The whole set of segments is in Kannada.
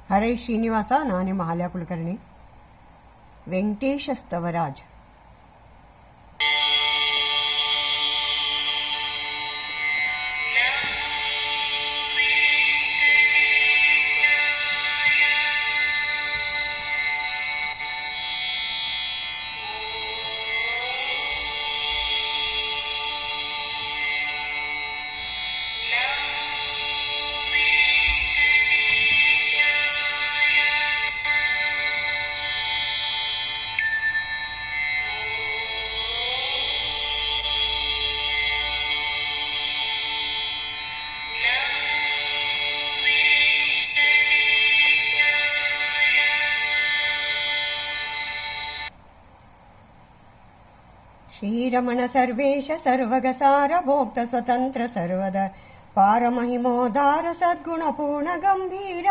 ಹರೇ ಶ್ರೀನಿವಾಸ. ನಾನೇ ಮಹಾಲಯ ಕುಲಕರ್ಣಿ. ವೆಂಕಟೇಶ ಸ್ತವರಾಜ್. ಶ್ರೀರಮಣ ಸರ್ವೇಶ ಸರ್ವಗಸಾರ ಭೋಕ್ತ ಸ್ವತಂತ್ರ ಸರ್ವದ ಪಾರಮಹಿಮೋದಾರ ಸದ್ಗುಣ ಪೂರ್ಣ ಗಂಭೀರ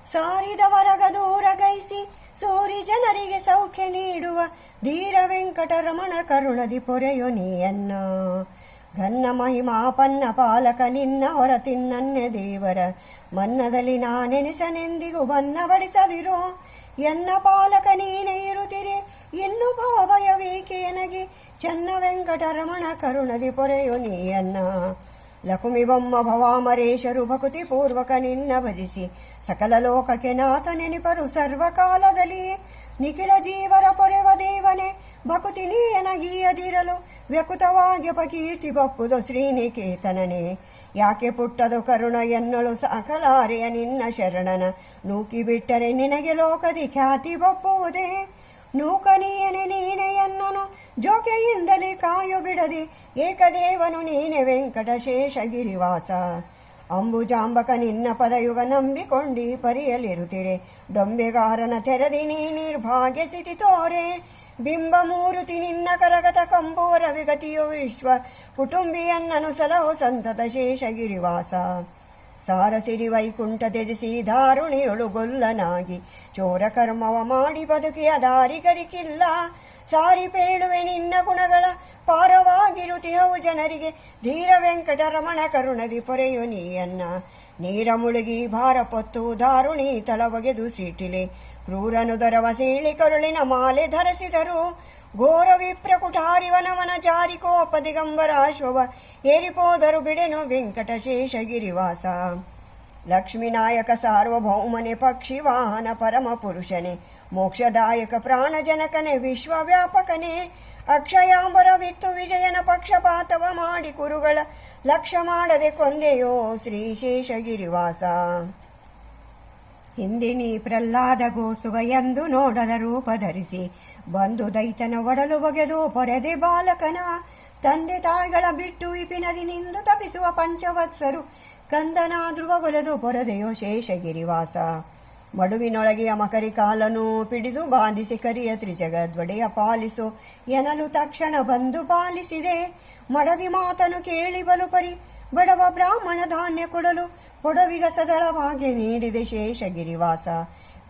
ಸಾರಿದವರಗ ದೂರ ಗೈಸಿ ಸೂರಿ ಜನರಿಗೆ ಸೌಖ್ಯ ನೀಡುವ ಧೀರ ವೆಂಕಟರಮಣ ಕರುಣದಿ ಪೊರೆಯೊ ನೀಯನ್ನ ಘನ್ನ ಮಹಿಮಾಪನ್ನ ಪಾಲಕ ನಿನ್ನ ಹೊರತಿನ್ನನ್ಯ ದೇವರ ಮನ್ನದಲ್ಲಿ ನಾನೆನಿಸನೆಂದಿಗೂ ಬನ್ನವಡಿಸದಿರೋ ಎನ್ನ ಪಾಲಕ ನೀನೇ ಇರುತ್ತಿರೆ ಇನ್ನು ಭಾವಯವೇಕೆಯನಗೆ ಚನ್ನ ವೆಂಕಟರಮಣ ಕರುಣದಿ ಪೊರೆಯೊ ನೀಯನ್ನ ಲಕುಮಿ ಬೊಮ್ಮ ಭವಾಮರೇಶರು ಭಕುತಿ ಪೂರ್ವಕ ನಿನ್ನ ಭಜಿಸಿ ಸಕಲ ಲೋಕಕ್ಕೆ ನಾಥ ನೆನಿಪರು ಸರ್ವಕಾಲದಲ್ಲಿ ನಿಖಿಳ ಜೀವರ ಪೊರೆವ ದೇವನೇ ಭಕುತಿ ನೀಯನಗೀಯದಿರಲು ವ್ಯಕುತವಾಗಿ ಕೀರ್ತಿ ಬಪ್ಪುದು ಶ್ರೀನಿಕೇತನನೇ ಯಾಕೆ ಪುಟ್ಟದು ಕರುಣ ಎನ್ನಳು ಸಕಲಾರೆಯ ನಿನ್ನ ಶರಣನ ನೂಕಿ ಬಿಟ್ಟರೆ ನಿನಗೆ ಲೋಕದಿ ಖ್ಯಾತಿ ಬಪ್ಪುವುದೇ ನೂಕನೀಯನೆ ನೀನೆ ಎನ್ನನು ಜೋಕೆಯಿಂದಲೇ ಕಾಯು ಬಿಡದೆ ಏಕದೇವನು ನೀನೆ ವೆಂಕಟಶೇಷಗಿರಿವಾಸ ಅಂಬುಜಾಂಬಕ ನಿನ್ನ ಪದಯುಗ ನಂಬಿಕೊಂಡಿ ಪರಿಯಲಿರುತ್ತಿರೆ ಡೊಂಬೆಗಾರನ ತೆರದಿ ನೀ ನಿರ್ಭಾಗ್ಯ ಸ್ಥಿತಿ ತೋರೆ ಬಿಂಬ ಮೂರುತಿ ನಿನ್ನ ಕರಗತ ಕಂಬೂರ ವಿಗತಿಯು ವಿಶ್ವ ಕುಟುಂಬಿಯನ್ನನು ಸಲಹು ಸಂತತ ಶೇಷಗಿರಿವಾಸ ಸಾರಸಿರಿ ವೈಕುಂಠ ತ್ಯಜಿಸಿ ಧಾರುಣಿಯೊಳು ಗೊಲ್ಲನಾಗಿ ಚೋರ ಕರ್ಮವ ಮಾಡಿ ಬದುಕಿಯ ದಾರಿಗರಿಕಿಲ್ಲ ಸಾರಿ ಪೇಳುವೆ ನಿನ್ನ ಗುಣಗಳ ಪಾರವಾಗಿರುತಿಹವು ಜನರಿಗೆ ಧೀರ ವೆಂಕಟರಮಣ ಕರುಣದಿ ಪೊರೆಯು ನೀಯನ್ನ ನೀರ ಮುಳುಗಿ ಭಾರ ಪೊತ್ತು ಧಾರುಣಿ ತಳಬಗೆದು ಸೀಟಿಲೆ ಕ್ರೂರನುದರವ ಸೀಳಿ ಕರುಳಿನ ಮಾಲೆ ಧರಿಸಿದರು ಘೋರ ವಿಪ್ರ ಕುಠಾರಿವನವನ ಜಾರಿಕೋಪ ದಿಗಂಬರಾಶ್ವವ ಏರಿಪೋದರು ಬಿಡೆನು ವೆಂಕಟಶೇಷಗಿರಿವಾಸ ಲಕ್ಷ್ಮೀನಾಯಕ ಸಾರ್ವಭೌಮನೆ ಪಕ್ಷಿ ವಾಹನ ಪರಮ ಪುರುಷನೇ ಮೋಕ್ಷದಾಯಕ ಪ್ರಾಣಜನಕನೇ ವಿಶ್ವವ್ಯಾಪಕನೇ ಅಕ್ಷಯಾಂಬರವಿತ್ತು ವಿಜಯನ ಪಕ್ಷಪಾತವ ಮಾಡಿ ಕುರುಗಳ ಲಕ್ಷ್ಯ ಮಾಡದೆ ಕೊಂದೆಯೋ ಶ್ರೀ ಶೇಷಗಿರಿವಾಸ ಹಿಂದಿನಿ ಪ್ರಹ್ಲಾದ ಗೋಸುಗ ಎಂದು ನೋಡದ ರೂಪ ಧರಿಸಿ ಬಂದು ದೈತನ ಒಡಲು ಬಗೆದು ಪೊರೆದೆ ಬಾಲಕನ ತಂದೆ ತಾಯಿಗಳ ಬಿಟ್ಟು ಇಪಿನದಿ ನಿಂದು ತಪಿಸುವ ಪಂಚವತ್ಸರು ಕಂದನ ಧ್ರುವಗೊಲೆದು ಪೊರೆದೆಯೋ ಶೇಷಗಿರಿವಾಸ ಮಡುವಿನೊಳಗೆಯ ಮಕರಿ ಕಾಲನು ಪಿಡಿದು ಬಾಧಿಸಿ ಕರಿಯ ತ್ರಿಜಗದ್ವಡೆಯ ಪಾಲಿಸು ಎನಲು ತಕ್ಷಣ ಬಂದು ಪಾಲಿಸಿದೆ ಮಡದಿ ಮಾತನು ಕೇಳಿ ಬಲುಪರಿ ಬಡವ ಬ್ರಾಹ್ಮಣ ಧಾನ್ಯ ಕೊಡಲು ಕೊಡವಿಗ ಸದಳವಾಗಿ ನೀಡಿದೆ ಶೇಷಗಿರಿವಾಸ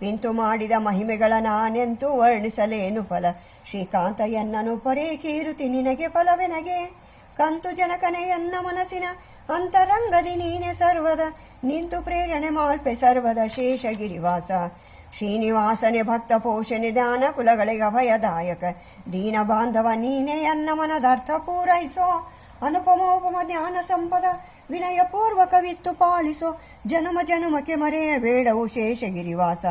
ಪಿಂತು ಮಾಡಿದ ಮಹಿಮೆಗಳ ನಾನೆಂತೂ ವರ್ಣಿಸಲೇನು ಫಲ ಶ್ರೀಕಾಂತ ಎನ್ನನು ಪೊರೆ ಕೀರುತಿ ನಿನಗೆ ಫಲವೆನಗೆ ಕಂತು ಜನಕನೆ ಎನ್ನ ಮನಸ್ಸಿನ ಅಂತರಂಗದಿ ನೀನೆ ಸರ್ವದ ನಿಂತು ಪ್ರೇರಣೆ ಮಾಳ್ಪೆ ಸರ್ವದ ಶೇಷಗಿರಿವಾಸ ಶ್ರೀನಿವಾಸನೆ ಭಕ್ತ ಪೋಷಣೆ ಧ್ಯಾನ ಕುಲಗಳಿಗೆ ಅಭಯದಾಯಕ ದೀನ ಬಾಂಧವ ನೀನೆ ಎನ್ನ ಮನದರ್ಥ ಪೂರೈಸೋ ಅನುಪಮೋಪಮ ಜ್ಞಾನ ಸಂಪದ ವಿನಯ ಪೂರ್ವಕವಿತ್ತು ಪಾಲಿಸೋ ಜನ್ಮ ಜನ್ಮಕ್ಕೆ ಮರೆಯಬೇಡವು ಶೇಷಗಿರಿವಾಸ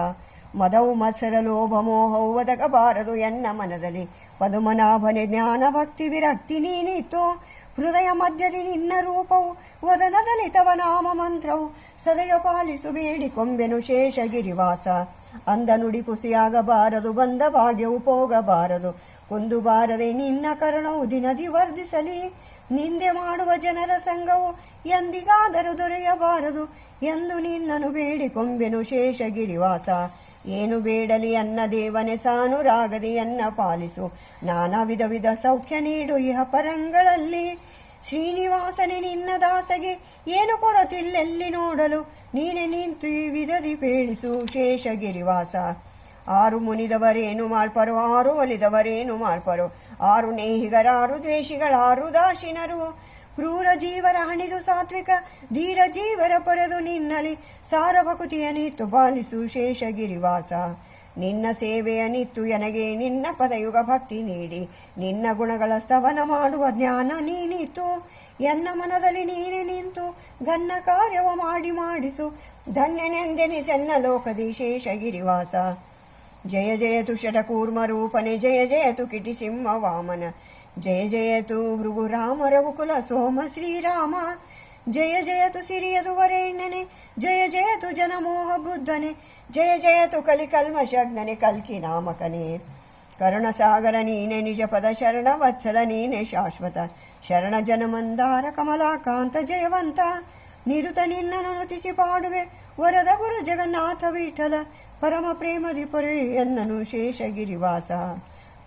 ಮದವು ಮತ್ಸರ ಲೋಭ ಮೋಹವು ಒದಗಬಾರದು ಎನ್ನ ಮನದಲ್ಲಿ ಪದುಮನಾಭನೆ ಜ್ಞಾನ ಭಕ್ತಿ ವಿರಕ್ತಿ ನೀನಿತ್ತು ಹೃದಯ ಮಧ್ಯದಿ ನಿನ್ನ ರೂಪವು ವದನದಲ್ಲಿ ತವ ನಾಮ ಮಂತ್ರವು ಸದಯ ಪಾಲಿಸು ಬೇಡಿಕೊಂಬೆನು ಶೇಷಗಿರಿವಾಸ ಅಂದ ನುಡಿ ಪುಸಿಯಾಗಬಾರದು ಬಂದ ಭಾಗ್ಯವು ಹೋಗಬಾರದು ಕೊಂದು ಬಾರದೆ ನಿನ್ನ ಕರುಣವು ದಿನದಿ ವರ್ಧಿಸಲಿ ನಿಂದೆ ಮಾಡುವ ಜನರ ಸಂಘವು ಎಂದಿಗಾದರೂ ದೊರೆಯಬಾರದು ಎಂದು ನಿನ್ನನು ಬೇಡಿಕೊಂಬೆನು ಶೇಷಗಿರಿವಾಸ ಏನು ಬೇಡಲಿ ಅನ್ನ ದೇವನೆ ಸಾನುರಾಗದಿ ಎನ್ನ ಪಾಲಿಸು ನಾನಾ ವಿಧ ವಿಧ ಸೌಖ್ಯ ನೀಡು ಇಹ ಪರಂಗಳಲ್ಲಿ ಶ್ರೀನಿವಾಸನೆ ನಿನ್ನ ದಾಸಗೆ ಏನು ಕೊರತಿಲ್ಲೆಲ್ಲಿ ನೋಡಲು ನೀನೆ ನಿಂತು ಈ ವಿಧದಿ ಪೇಳಿಸು ಶೇಷಗಿರಿವಾಸ ಆರು ಮುನಿದವರೇನು ಮಾಡ್ಪರೋ ಆರು ಒಲಿದವರೇನು ಮಾಡ್ಪರೋ ಆರು ನೇಹಿಗರಾರು ದ್ವೇಷಿಗಳಾರು ದಾಶಿನರು ಕ್ರೂರ ಜೀವರ ಹಣಿದು ಸಾತ್ವಿಕ ಧೀರ ಜೀವರ ಪೊರೆದು ನಿನ್ನಲಿ ಸಾರಭಕುತಿಯ ನಿತ್ತು ಪಾಲಿಸು ಶೇಷಗಿರಿವಾಸ. ನಿನ್ನ ಸೇವೆಯ ನಿತ್ತು ಎನಗೆ ನಿನ್ನ ಪದಯುಗ ಭಕ್ತಿ ನೀಡಿ ನಿನ್ನ ಗುಣಗಳ ಸ್ತವನ ಮಾಡುವ ಜ್ಞಾನ ನೀನಿತ್ತು. ಎನ್ನ ಮನದಲ್ಲಿ ನೀನೆ ನಿಂತು ಘನ್ನ ಕಾರ್ಯವ ಮಾಡಿಸು ಧನ್ಯನೆಂದೆನಿಸೆನ್ನ ಲೋಕದಿ ಶೇಷಗಿರಿವಾಸ. ಜಯ ಜಯತು ಷಟಕೂರ್ಮರೂಪನೆ ಜಯ ಜಯತು ಕಿಟಿಸಿಂಹ ವಾಮನ ಜಯ ಜಯತು ಭೃಗು ರಾಮ ರಘುಕುಲ ಸೋಮ ಶ್ರೀರಾಮ. ಜಯ ಜಯತು ಸಿರಿಯದು ವರೇಣ್ಯನೆ ಜಯ ಜಯತು ಜನಮೋಹ ಬುದ್ಧನೆ ಜಯ ಜಯತು ಕಲಿಕಲ್ಮಶಗ್ನನೆ ಕಲ್ಕಿ ನಾಮಕನೇ. ಕರುಣಸಾಗರ ನೀನೆ ನಿಜ ಪದ ಶರಣ ವತ್ಸಲ ನೀನೆ ಶಾಶ್ವತ ಶರಣ ಜನಮಂದಾರ ಕಮಲಾಕಾಂತ ಜಯವಂತ. ನಿರುತ ನಿನ್ನನು ನುತಿಸಿ ಪಾಡುವೆ ವರದ ಗುರು ಜಗನ್ನಾಥ ವಿಠಲ ಪರಮ ಪ್ರೇಮದಿ ಪೊರೆ ಎನ್ನನು ಶೇಷಗಿರಿವಾಸ.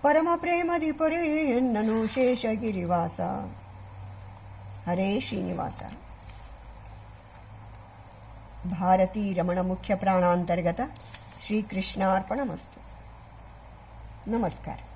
ಪರಮ ಪ್ರೇಮದಿ ಪೊರೆ ಎನ್ನನು ಶೇಷಗಿರಿವಾಸ. ಹರೇ ಶ್ರೀನಿವಾಸ. ಭಾರತೀ ರಮಣ ಮುಖ್ಯ ಪ್ರಾಣಾಂತರ್ಗತ ಶ್ರೀಕೃಷ್ಣಾರ್ಪಣಮಸ್ತು. ನಮಸ್ಕಾರ.